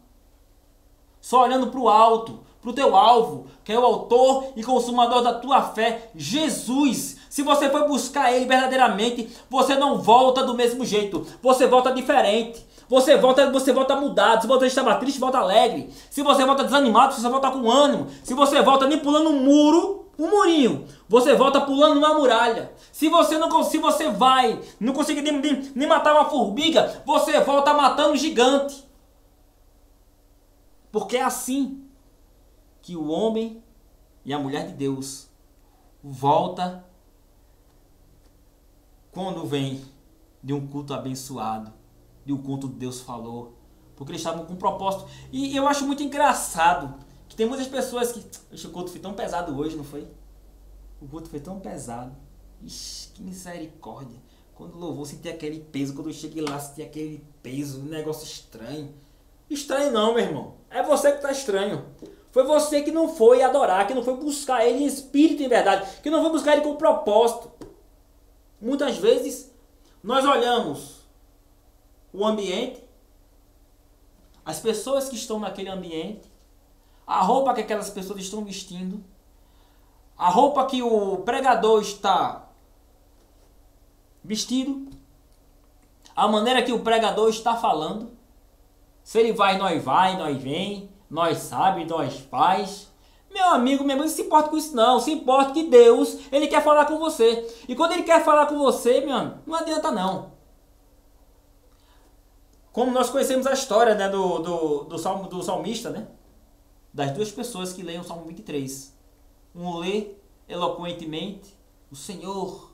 só olhando para o alto, para o teu alvo, que é o autor e consumador da tua fé, Jesus. Se você for buscar Ele verdadeiramente, você não volta do mesmo jeito, você volta diferente. Você volta mudado. Se você estava triste, volta alegre. Se você volta desanimado, você volta com ânimo. Se você volta nem pulando um murinho, você volta pulando uma muralha. Se você não consegue nem matar uma formiga, você volta matando um gigante. Porque é assim que o homem e a mulher de Deus volta quando vem de um culto abençoado, de um culto que Deus falou, porque eles estavam com um propósito. E eu acho muito engraçado que tem muitas pessoas que... O culto foi tão pesado hoje, não foi? O culto foi tão pesado. Ixi, que misericórdia. Quando louvou, senti aquele peso. Quando eu cheguei lá, senti aquele peso. Um negócio estranho. Estranho não, meu irmão. É você que está estranho. Foi você que não foi adorar, que não foi buscar Ele em espírito e em verdade, que não foi buscar Ele com propósito. Muitas vezes, nós olhamos o ambiente, as pessoas que estão naquele ambiente, a roupa que aquelas pessoas estão vestindo, a roupa que o pregador está vestido, a maneira que o pregador está falando. Se ele vai, nós vem, nós sabe, nós faz. Meu amigo, não se importa com isso não. Se importa que Deus, Ele quer falar com você. E quando Ele quer falar com você, meu amigo, não adianta não. Como nós conhecemos a história, né, do salmista, né? Das duas pessoas que leem o Salmo 23. Um lê eloquentemente: o Senhor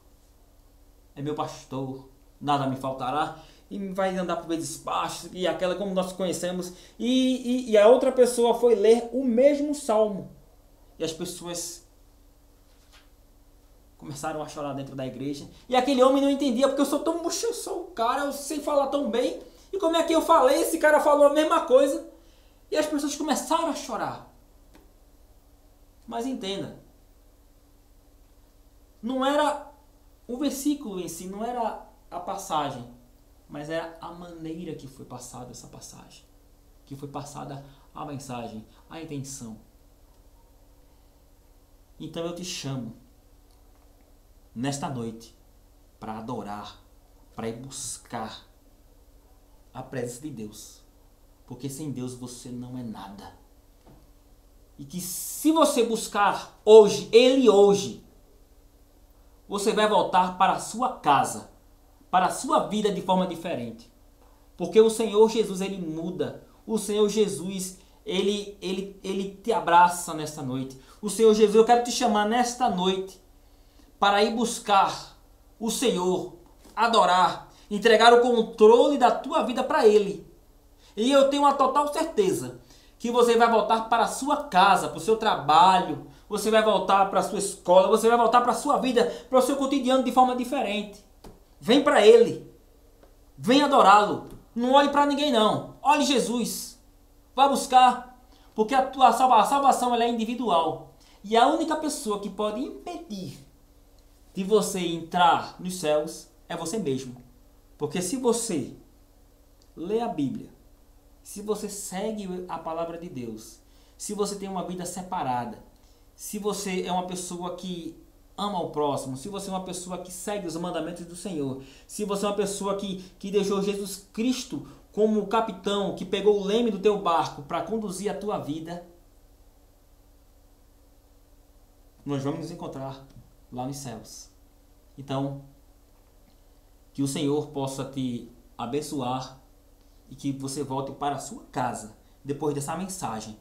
é meu pastor, nada me faltará. E vai andar por vezes baixos, e aquela como nós conhecemos. E a outra pessoa foi ler o mesmo salmo. E as pessoas começaram a chorar dentro da igreja. E aquele homem não entendia, porque eu sou o cara, eu sei falar tão bem. E como é que eu falei? Esse cara falou a mesma coisa. E as pessoas começaram a chorar. Mas entenda, não era o versículo em si, não era a passagem, mas era a maneira que foi passada essa passagem, que foi passada a mensagem, a intenção. Então eu te chamo nesta noite para adorar, para ir buscar a presença de Deus. Porque sem Deus você não é nada. E que se você buscar hoje, Ele hoje, você vai voltar para a sua casa, para a sua vida de forma diferente. Porque o Senhor Jesus, Ele muda. O Senhor Jesus, Ele te abraça nesta noite. O Senhor Jesus, eu quero te chamar nesta noite para ir buscar o Senhor, adorar, entregar o controle da tua vida para Ele. E eu tenho uma total certeza que você vai voltar para a sua casa, para o seu trabalho, você vai voltar para a sua escola, você vai voltar para a sua vida, para o seu cotidiano de forma diferente. Vem para Ele. Vem adorá-lo. Não olhe para ninguém não. Olhe Jesus. Vá buscar. Porque a salvação ela é individual. E a única pessoa que pode impedir de você entrar nos céus é você mesmo. Porque se você lê a Bíblia, se você segue a palavra de Deus, se você tem uma vida separada, se você é uma pessoa que ama o próximo, se você é uma pessoa que segue os mandamentos do Senhor, se você é uma pessoa que deixou Jesus Cristo como o capitão que pegou o leme do teu barco para conduzir a tua vida, nós vamos nos encontrar lá nos céus. Então, que o Senhor possa te abençoar e que você volte para a sua casa depois dessa mensagem,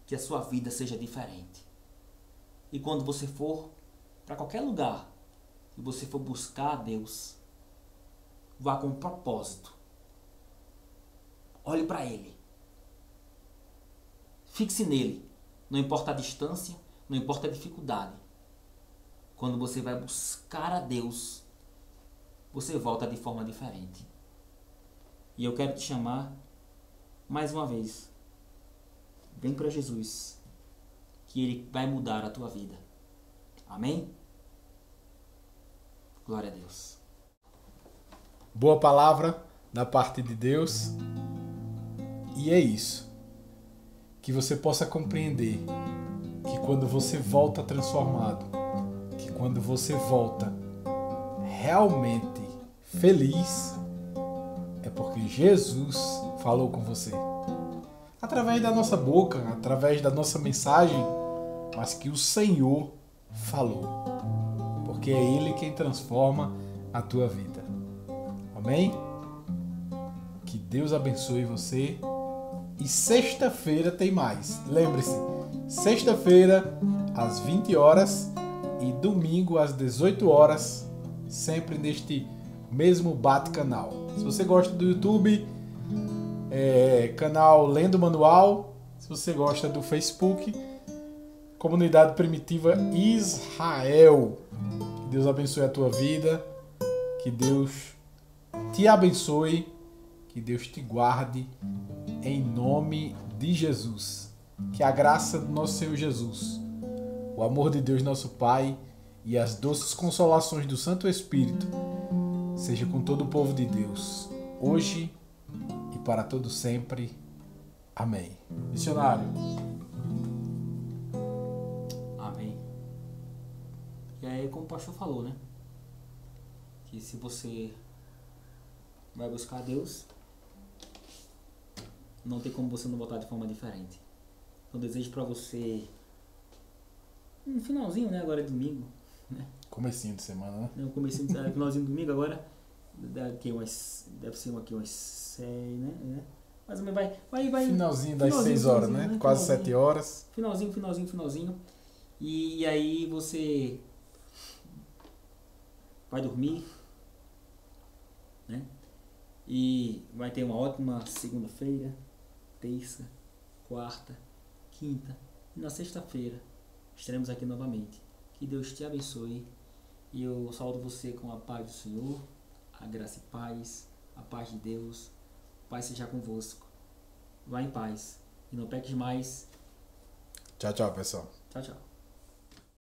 que a sua vida seja diferente. E quando você for para qualquer lugar e você for buscar a Deus, vá com um propósito. Olhe para Ele. Fixe nele. Não importa a distância, não importa a dificuldade. Quando você vai buscar a Deus, você volta de forma diferente. E eu quero te chamar mais uma vez. Vem para Jesus, que Ele vai mudar a tua vida. Amém? Glória a Deus. Boa palavra da parte de Deus. E é isso. Que você possa compreender que quando você volta transformado, que quando você volta realmente feliz, é porque Jesus falou com você. Através da nossa boca, através da nossa mensagem, mas que o Senhor falou. Porque é Ele quem transforma a tua vida. Amém? Que Deus abençoe você. E sexta-feira tem mais. Lembre-se, sexta-feira às 20 horas e domingo às 18 horas, sempre neste mesmo bate-canal. Se você gosta do YouTube, canal Lendo Manual. Se você gosta do Facebook, Comunidade Primitiva Israel. Que Deus abençoe a tua vida. Que Deus te abençoe. Que Deus te guarde. Em nome de Jesus. Que a graça do nosso Senhor Jesus, o amor de Deus nosso Pai e as doces consolações do Santo Espírito seja com todo o povo de Deus, hoje e para todo sempre. Amém. Missionário. Amém. E aí, como o pastor falou, né? Que se você vai buscar Deus, não tem como você não voltar de forma diferente. Então, desejo para você um finalzinho, né? Agora é domingo, né? Comecinho de semana, né? Não, finalzinho de domingo agora. Deve ser aqui umas 6, né? Mais ou menos vai. Finalzinho das 6 horas, né? Quase 7 horas. Finalzinho. E aí você vai dormir, né? E vai ter uma ótima segunda-feira, terça, quarta, quinta. E na sexta-feira estaremos aqui novamente. Que Deus te abençoe. E eu saúdo você com a paz do Senhor, a graça e paz, a paz de Deus. A paz seja convosco. Vá em paz e não peques mais. Tchau, pessoal. Tchau.